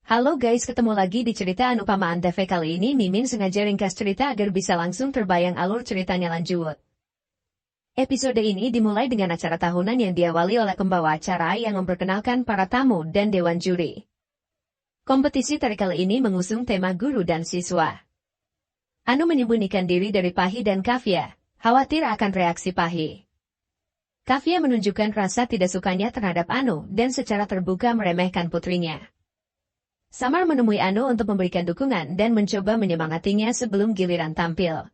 Halo guys, ketemu lagi di cerita Anupama Antv. Kali ini Mimin sengaja ringkas cerita agar bisa langsung terbayang alur ceritanya lanjut. Episode ini dimulai dengan acara tahunan yang diawali oleh pembawa acara yang memperkenalkan para tamu dan dewan juri. Kompetisi tari kali ini mengusung tema guru dan siswa. Anu menyembunyikan diri dari Pahi dan Kavya, khawatir akan reaksi Pahi. Kavya menunjukkan rasa tidak sukanya terhadap Anu dan secara terbuka meremehkan putrinya. Samar menemui Anu untuk memberikan dukungan dan mencoba menyemangatinya sebelum giliran tampil.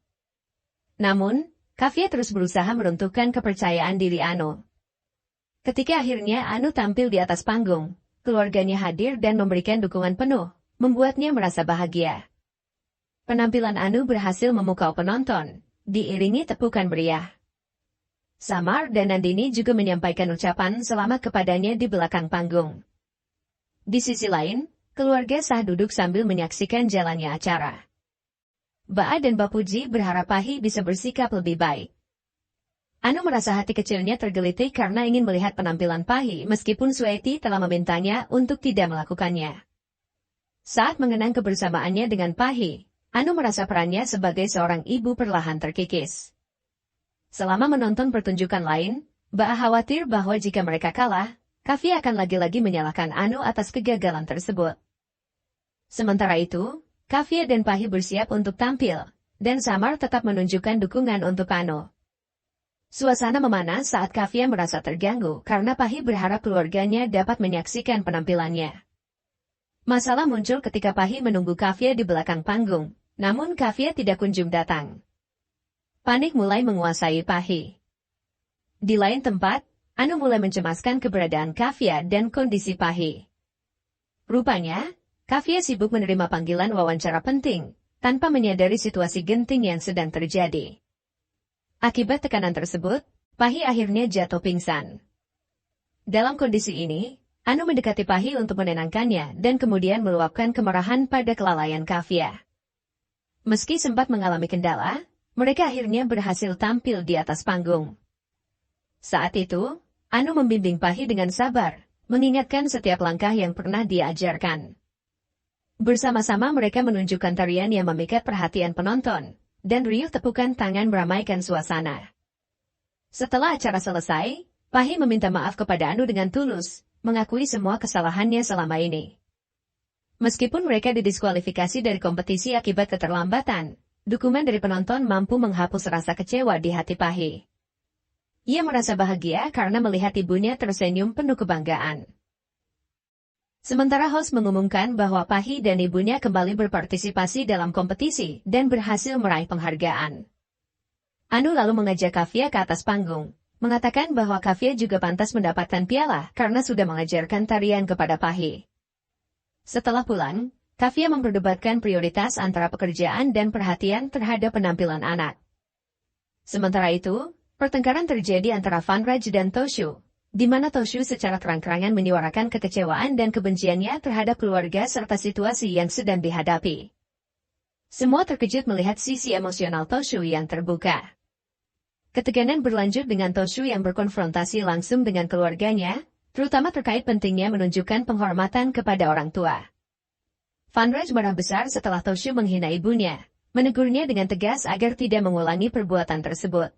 Namun, Kavya terus berusaha meruntuhkan kepercayaan diri Anu. Ketika akhirnya Anu tampil di atas panggung, keluarganya hadir dan memberikan dukungan penuh, membuatnya merasa bahagia. Penampilan Anu berhasil memukau penonton, diiringi tepukan meriah. Samar dan Nandini juga menyampaikan ucapan selamat kepadanya di belakang panggung. Di sisi lain, keluarga sah duduk sambil menyaksikan jalannya acara. Ba dan Bapuji berharap Pahi bisa bersikap lebih baik. Anu merasa hati kecilnya tergelitik karena ingin melihat penampilan Pahi meskipun Sweti telah memintanya untuk tidak melakukannya. Saat mengenang kebersamaannya dengan Pahi, Anu merasa perannya sebagai seorang ibu perlahan terkikis. Selama menonton pertunjukan lain, Ba khawatir bahwa jika mereka kalah, Kavya akan lagi-lagi menyalahkan Anu atas kegagalan tersebut. Sementara itu, Kavya dan Pahi bersiap untuk tampil, dan Samar tetap menunjukkan dukungan untuk Anu. Suasana memanas saat Kavya merasa terganggu karena Pahi berharap keluarganya dapat menyaksikan penampilannya. Masalah muncul ketika Pahi menunggu Kavya di belakang panggung, namun Kavya tidak kunjung datang. Panik mulai menguasai Pahi. Di lain tempat, Anu mulai mencemaskan keberadaan Kavya dan kondisi Pahi. Rupanya, Kavya sibuk menerima panggilan wawancara penting, tanpa menyadari situasi genting yang sedang terjadi. Akibat tekanan tersebut, Pahi akhirnya jatuh pingsan. Dalam kondisi ini, Anu mendekati Pahi untuk menenangkannya dan kemudian meluapkan kemarahan pada kelalaian Kavya. Meski sempat mengalami kendala, mereka akhirnya berhasil tampil di atas panggung. Saat itu, Anu membimbing Pahi dengan sabar, mengingatkan setiap langkah yang pernah diajarkan. Bersama-sama mereka menunjukkan tarian yang memikat perhatian penonton, dan riuh tepukan tangan meramaikan suasana. Setelah acara selesai, Pahi meminta maaf kepada Anu dengan tulus, mengakui semua kesalahannya selama ini. Meskipun mereka didiskualifikasi dari kompetisi akibat keterlambatan, dukungan dari penonton mampu menghapus rasa kecewa di hati Pahi. Ia merasa bahagia karena melihat ibunya tersenyum penuh kebanggaan. Sementara host mengumumkan bahwa Pahi dan ibunya kembali berpartisipasi dalam kompetisi dan berhasil meraih penghargaan. Anu lalu mengajak Kavya ke atas panggung, mengatakan bahwa Kavya juga pantas mendapatkan piala karena sudah mengajarkan tarian kepada Pahi. Setelah pulang, Kavya memperdebatkan prioritas antara pekerjaan dan perhatian terhadap penampilan anak. Sementara itu, pertengkaran terjadi antara Vanraj dan Toshu, di mana Toshu secara terang-terangan menyuarakan kekecewaan dan kebenciannya terhadap keluarga serta situasi yang sedang dihadapi. Semua terkejut melihat sisi emosional Toshu yang terbuka. Ketegangan berlanjut dengan Toshu yang berkonfrontasi langsung dengan keluarganya, terutama terkait pentingnya menunjukkan penghormatan kepada orang tua. Vanraj marah besar setelah Toshu menghina ibunya, menegurnya dengan tegas agar tidak mengulangi perbuatan tersebut.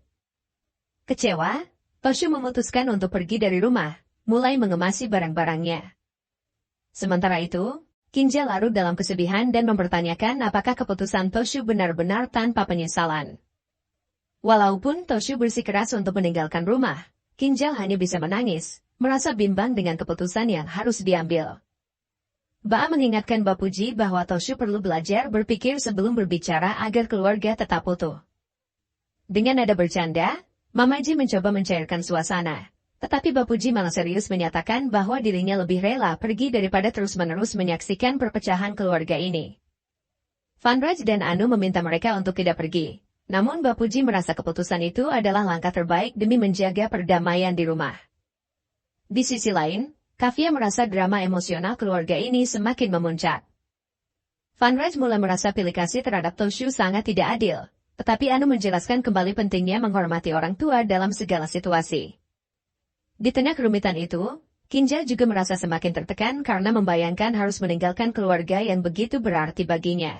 Kecewa, Toshu memutuskan untuk pergi dari rumah, mulai mengemasi barang-barangnya. Sementara itu, Kinja larut dalam kesedihan dan mempertanyakan apakah keputusan Toshu benar-benar tanpa penyesalan. Walaupun Toshu bersikeras untuk meninggalkan rumah, Kinja hanya bisa menangis, merasa bimbang dengan keputusan yang harus diambil. Ba mengingatkan Bapuji bahwa Toshu perlu belajar berpikir sebelum berbicara agar keluarga tetap utuh. Dengan nada bercanda, Mamaji mencoba mencairkan suasana, tetapi Bapuji malah serius menyatakan bahwa dirinya lebih rela pergi daripada terus-menerus menyaksikan perpecahan keluarga ini. Vanraj dan Anu meminta mereka untuk tidak pergi, namun Bapuji merasa keputusan itu adalah langkah terbaik demi menjaga perdamaian di rumah. Di sisi lain, Kavya merasa drama emosional keluarga ini semakin memuncak. Vanraj mulai merasa pilih kasih terhadap Toshu sangat tidak adil. Tetapi Anu menjelaskan kembali pentingnya menghormati orang tua dalam segala situasi. Di tengah kerumitan itu, Kinjal juga merasa semakin tertekan karena membayangkan harus meninggalkan keluarga yang begitu berarti baginya.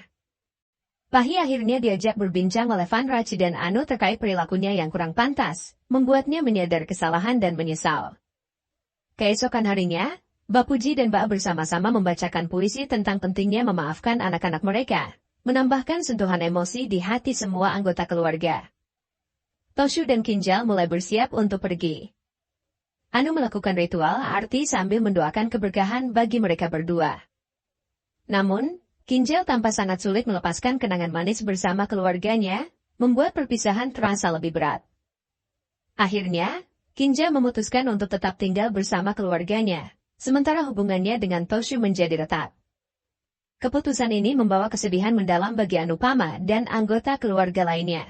Pahi akhirnya diajak berbincang oleh Van Raj dan Anu terkait perilakunya yang kurang pantas, membuatnya menyadari kesalahan dan menyesal. Keesokan harinya, Bapuji dan Ba bersama-sama membacakan puisi tentang pentingnya memaafkan anak-anak mereka, menambahkan sentuhan emosi di hati semua anggota keluarga. Toshu dan Kinjal mulai bersiap untuk pergi. Anu melakukan ritual arti sambil mendoakan keberkahan bagi mereka berdua. Namun, Kinjal tampak sangat sulit melepaskan kenangan manis bersama keluarganya, membuat perpisahan terasa lebih berat. Akhirnya, Kinjal memutuskan untuk tetap tinggal bersama keluarganya, sementara hubungannya dengan Toshu menjadi retak. Keputusan ini membawa kesedihan mendalam bagi Anupama dan anggota keluarga lainnya.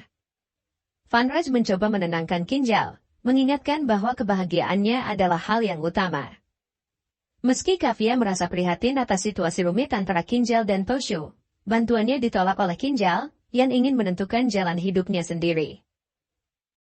Van Raj mencoba menenangkan Kinjal, mengingatkan bahwa kebahagiaannya adalah hal yang utama. Meski Kavya merasa prihatin atas situasi rumit antara Kinjal dan Toshu, bantuannya ditolak oleh Kinjal, yang ingin menentukan jalan hidupnya sendiri.